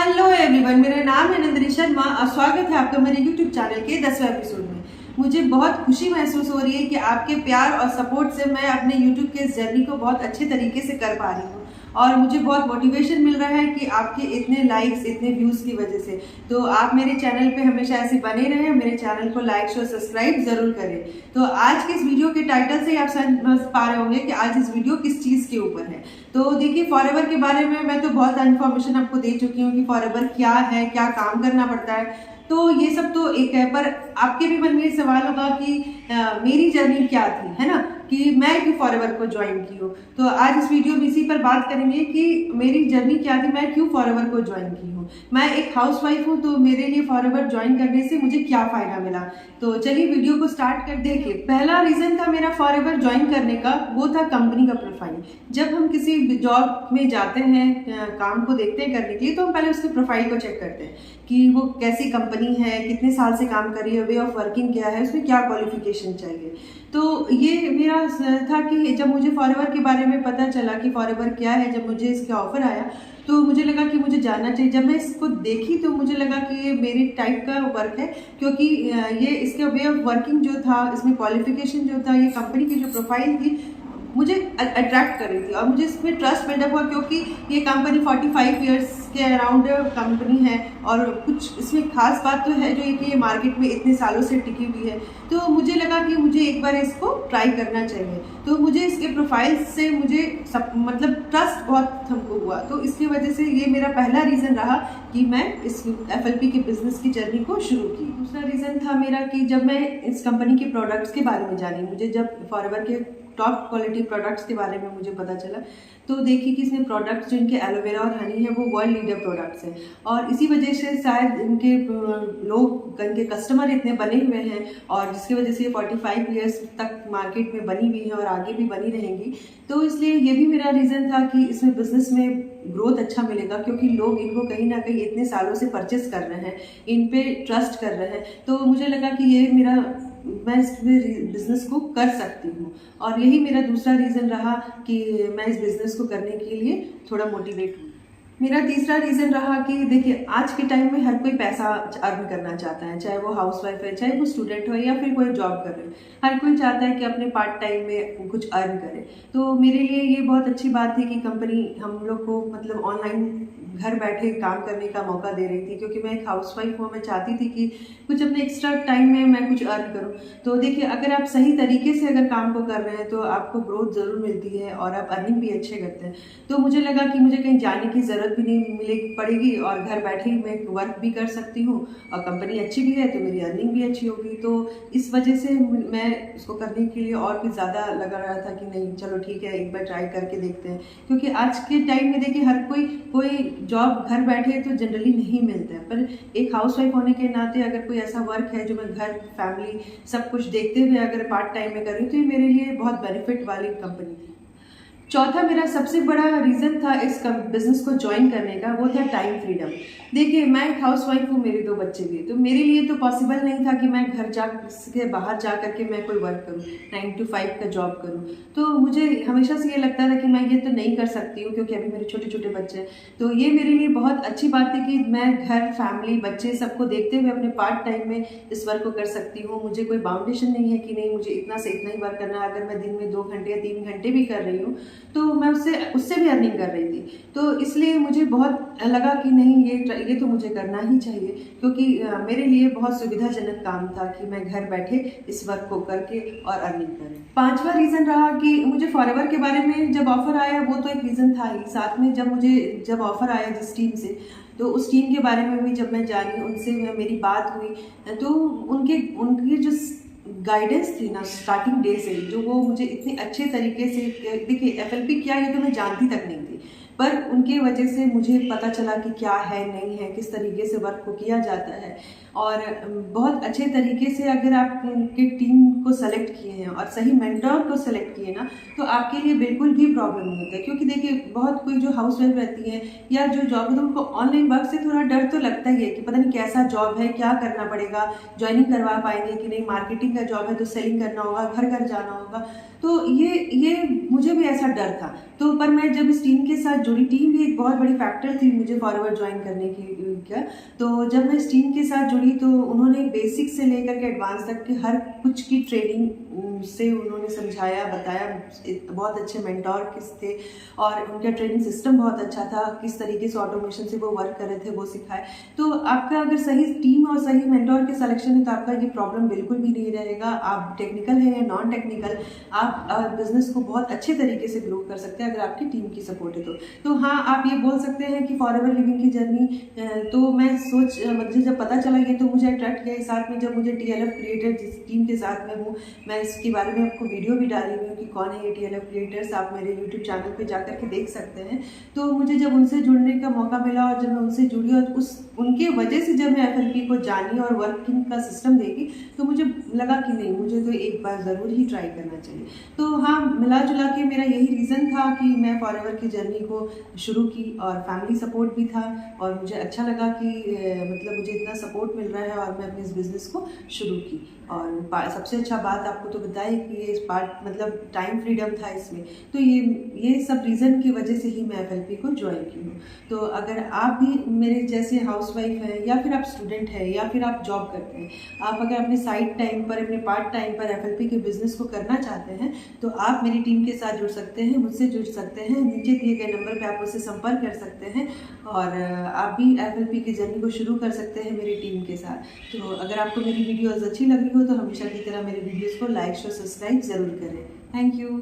Hello everyone, मेरा नाम है नंदिनी शर्मा और स्वागत है आपका मेरे यूट्यूब चैनल के 10वें एपिसोड में। मुझे बहुत खुशी महसूस हो रही है कि आपके प्यार और सपोर्ट से मैं अपने यूट्यूब के इस जर्नी को बहुत अच्छे तरीके से कर पा रही हूँ और मुझे बहुत मोटिवेशन मिल रहा है कि आपके इतने लाइक्स, इतने व्यूज़ की वजह से। तो आप मेरे चैनल पे हमेशा ऐसे बने रहें, मेरे चैनल को लाइक शेयर सब्सक्राइब ज़रूर करें। तो आज के इस वीडियो के टाइटल से ही आप समझ पा रहे होंगे कि आज इस वीडियो किस चीज़ के ऊपर है। तो देखिए, फॉरएवर के बारे में मैं तो बहुत इन्फॉर्मेशन आपको दे चुकी हूँ कि फॉरएवर क्या है, क्या काम करना पड़ता है, तो ये सब तो एक है। पर आपके भी मन में ये सवाल होगा कि मेरी जर्नी क्या थी, है ना, कि मैं क्यों फॉरएवर को ज्वाइन की हूँ। तो आज इस वीडियो में इसी पर बात करेंगे कि मेरी जर्नी क्या थी, मैं क्यों फॉरएवर को ज्वाइन की हूँ। मैं एक हाउसवाइफ हूँ, तो मेरे लिए फॉरएवर ज्वाइन करने से मुझे क्या फ़ायदा मिला। तो चलिए वीडियो को स्टार्ट कर। देखिए, पहला रीज़न था मेरा फॉरएवर ज्वाइन करने का, वो था कंपनी का प्रोफाइल। जब हम किसी जॉब में जाते हैं, काम को देखते हैं करने के लिए, तो हम पहले उसके प्रोफाइल को चेक करते हैं कि वो कैसी कंपनी है, कितने साल से काम कर रही है, वे ऑफ वर्किंग क्या है, उसमें क्या क्वालिफिकेशन चाहिए। तो ये मेरा था कि जब मुझे फॉरएवर के बारे में पता चला कि फॉरएवर क्या है, जब मुझे इसका ऑफर आया तो मुझे लगा कि मुझे जानना चाहिए। जब मैं इसको देखी तो मुझे लगा कि ये मेरी टाइप का वर्क है, क्योंकि ये इसका वे ऑफ वर्किंग जो था, इसमें क्वालिफिकेशन जो था, ये कंपनी की जो प्रोफाइल थी मुझे अट्रैक्ट कर रही थी और मुझे इसमें ट्रस्ट बिल्डअप हुआ, क्योंकि ये कंपनी 45 इयर्स के अराउंड कंपनी है और कुछ इसमें खास बात तो है जो कि ये मार्केट में इतने सालों से टिकी हुई है। तो मुझे लगा कि मुझे एक बार इसको ट्राई करना चाहिए। तो मुझे इसके प्रोफाइल से मुझे सब मतलब ट्रस्ट बहुत हमको हुआ, तो इसकी वजह से ये मेरा पहला रीज़न रहा कि मैं इस FLP के बिजनेस की जर्नी को शुरू की। दूसरा रीज़न था मेरा कि जब मैं इस कंपनी के प्रोडक्ट्स के बारे में जानी, मुझे जब फॉरएवर के टॉप क्वालिटी प्रोडक्ट्स के बारे में मुझे पता चला, तो देखिए कि इसमें प्रोडक्ट्स जो इनके एलोवेरा और हनी है वो वर्ल्ड लीडर प्रोडक्ट्स हैं और इसी वजह से शायद इनके लोग, इनके कस्टमर इतने बने हुए हैं और जिसकी वजह से ये 45 ईयर्स तक मार्केट में बनी हुई है और आगे भी बनी रहेंगी। तो इसलिए ये भी मेरा रीज़न था कि इसमें बिज़नेस में ग्रोथ अच्छा मिलेगा, क्योंकि लोग इनको कहीं ना कहीं इतने सालों से परचेस कर रहे हैं, इन पे ट्रस्ट कर रहे हैं। तो मुझे लगा कि ये मैं इस बिज़नेस को कर सकती हूँ और यही मेरा दूसरा रीज़न रहा कि मैं इस बिज़नेस को करने के लिए थोड़ा मोटिवेट हूँ। मेरा तीसरा रीज़न रहा कि देखिए, आज के टाइम में हर कोई पैसा अर्न करना चाहता है, चाहे वो हाउसवाइफ है, चाहे वो स्टूडेंट हो या फिर कोई जॉब कर रहे हैं। हर कोई चाहता है कि अपने पार्ट टाइम में कुछ अर्न करे। तो मेरे लिए ये बहुत अच्छी बात थी कि कंपनी हम लोग को मतलब ऑनलाइन घर बैठे काम करने का मौका दे रही थी, क्योंकि मैं एक हाउसवाइफ हूँ, मैं चाहती थी कि कुछ अपने एक्स्ट्रा टाइम में मैं कुछ अर्न करूँ। तो देखिए, अगर आप सही तरीके से अगर काम को कर रहे हैं तो आपको ग्रोथ ज़रूर मिलती है और आप अर्निंग भी अच्छे करते हैं। तो मुझे लगा कि मुझे कहीं जाने की ज़रूरत भी नहीं मिले पड़ेगी और घर बैठे ही मैं वर्क भी कर सकती हूँ और कंपनी अच्छी भी है तो मेरी अर्निंग भी अच्छी होगी। तो इस वजह से मैं उसको करने के लिए और भी ज़्यादा लगा रहा था कि नहीं, चलो ठीक है, एक बार ट्राई करके देखते हैं। क्योंकि आज के टाइम में देखिए, हर कोई जॉब घर बैठे तो जनरली नहीं मिलता है, पर एक हाउसवाइफ होने के नाते अगर कोई ऐसा वर्क है जो मैं घर, फैमिली सब कुछ देखते हुए अगर पार्ट टाइम में कर रही हूँ तो ये मेरे लिए बहुत बेनिफिट वाली कंपनी थी। चौथा मेरा सबसे बड़ा रीज़न था इस बिज़नेस को ज्वाइन करने का, वो था टाइम फ्रीडम। देखिए, मैं एक हाउसवाइफ हूँ, मेरे 2 बच्चे भी, तो मेरे लिए तो पॉसिबल नहीं था कि मैं घर के बाहर जा करके मैं कोई वर्क करूँ, 9 to 5 का जॉब करूँ। तो मुझे हमेशा से ये लगता था कि मैं ये तो नहीं कर सकती हूँ, क्योंकि अभी मेरे छोटे छोटे बच्चे हैं। तो ये मेरे लिए बहुत अच्छी बात थी कि मैं घर, फैमिली, बच्चे सबको देखते हुए अपने पार्ट टाइम में इस वर्क को कर सकती हूँ। मुझे कोई बाउंडेशन नहीं है कि नहीं मुझे इतना से इतना ही वर्क करना है। अगर मैं दिन में 2 घंटे या 3 घंटे भी कर रही हूँ तो मैं उससे भी अर्निंग कर रही थी। तो इसलिए मुझे बहुत लगा कि नहीं, ये तो मुझे करना ही चाहिए, क्योंकि मेरे लिए बहुत सुविधाजनक काम था कि मैं घर बैठे इस वर्क को करके और अर्निंग करें। 5वां रीज़न रहा कि मुझे फॉरएवर के बारे में जब ऑफ़र आया, वो तो एक रीज़न था ही, साथ में जब ऑफ़र आया जिस टीम से, तो उस टीम के बारे में भी जब मैं जानी, उनसे मेरी बात हुई, तो उनकी जो गाइडेंस थी ना स्टार्टिंग डे से, जो वो मुझे इतने अच्छे तरीके से, देखिए FLP क्या है ये तो मैं जानती तक नहीं थी, पर उनके वजह से मुझे पता चला कि क्या है, नहीं है, किस तरीके से वर्क को किया जाता है। और बहुत अच्छे तरीके से अगर आप उनके टीम को सेलेक्ट किए हैं और सही मेंटर को सेलेक्ट किए ना, तो आपके लिए बिल्कुल भी प्रॉब्लम नहीं होता है। क्योंकि देखिए, बहुत कोई जो हाउस वाइफ रहती है या जो जॉब है, तो उनको ऑनलाइन वर्क से थोड़ा डर तो लगता ही है कि पता नहीं कैसा जॉब है, क्या करना पड़ेगा, ज्वाइनिंग करवा पाएंगे कि नहीं, मार्केटिंग का जॉब है तो सेलिंग करना होगा, घर घर जाना होगा। तो ये मुझे भी ऐसा डर था। तो पर मैं जब इस टीम के साथ जुड़ी, टीम भी एक बहुत बड़ी फैक्टर थी मुझे फॉरएवर ज्वाइन करने की क्या। तो जब मैं इस टीम के साथ जुड़ी तो उन्होंने बेसिक से लेकर के एडवांस तक की हर कुछ की ट्रेनिंग से उन्होंने समझाया, बताया। बहुत अच्छे मेंटोर किस थे और उनका ट्रेनिंग सिस्टम बहुत अच्छा था, किस तरीके से ऑटोमेशन से वो वर्क कर रहे थे वो सिखाए। तो आपका अगर सही टीम और सही मेंटोर के सिलेक्शन है तो आपका ये प्रॉब्लम बिल्कुल भी नहीं रहेगा। आप टेक्निकल है या नॉन टेक्निकल, आप बिजनेस को बहुत अच्छे तरीके से ग्रो कर सकते हैं अगर आपकी टीम की सपोर्ट है तो हाँ, आप ये बोल सकते हैं कि फॉरएवर लिविंग की जर्नी। तो मैं मुझे जब पता चला ये तो मुझे अट्रैक्ट किया। साथ में जब मुझे TLF क्रिएटर जिस टीम के साथ में हूँ, मैं इसके बारे में आपको वीडियो भी डाली हुई हूँ कि कौन है ये TLF क्रिएटर्स, आप मेरे यूट्यूब चैनल पे जाकर के देख सकते हैं। तो मुझे जब उनसे जुड़ने का मौका मिला और जब मैं उनसे जुड़ी और उनके वजह से जब मैं FLP को जानी और वर्किंग का सिस्टम देखी तो मुझे लगा कि नहीं, मुझे तो एक बार ज़रूर ही ट्राई करना चाहिए। तो हाँ, मिला जुला के मेरा यही रीज़न था कि मैं फॉरएवर की जर्नी को शुरू की और फैमिली सपोर्ट भी था और मुझे अच्छा लगा कि मतलब मुझे इतना सपोर्ट मिल रहा है और मैं अपने इस बिज़नेस को शुरू की। और सबसे अच्छा बात आपको तो बताएं कि ये पार्ट मतलब टाइम फ्रीडम था इसमें। तो ये सब रीज़न की वजह से ही मैं FLP को ज्वाइन की हूँ। तो अगर आप भी मेरे जैसे हाउसवाइफ हैं या फिर आप स्टूडेंट हैं या फिर आप जॉब करते हैं, आप अगर अपने साइड टाइम पर, अपने पार्ट टाइम पर FLP के बिज़नेस को करना चाहते हैं तो आप मेरी टीम के साथ जुड़ सकते हैं, मुझसे जुड़ सकते हैं। नीचे दिए गए नंबर पर आप मुझसे संपर्क कर सकते हैं और आप भी FLP की जर्नी को शुरू कर सकते हैं मेरी टीम के साथ। तो अगर आपको मेरी वीडियोज़ अच्छी लग रही हो तो हमेशा की तरह मेरे वीडियोज़ को लाइक, शेयर, सब्सक्राइब ज़रूर करें। Thank you.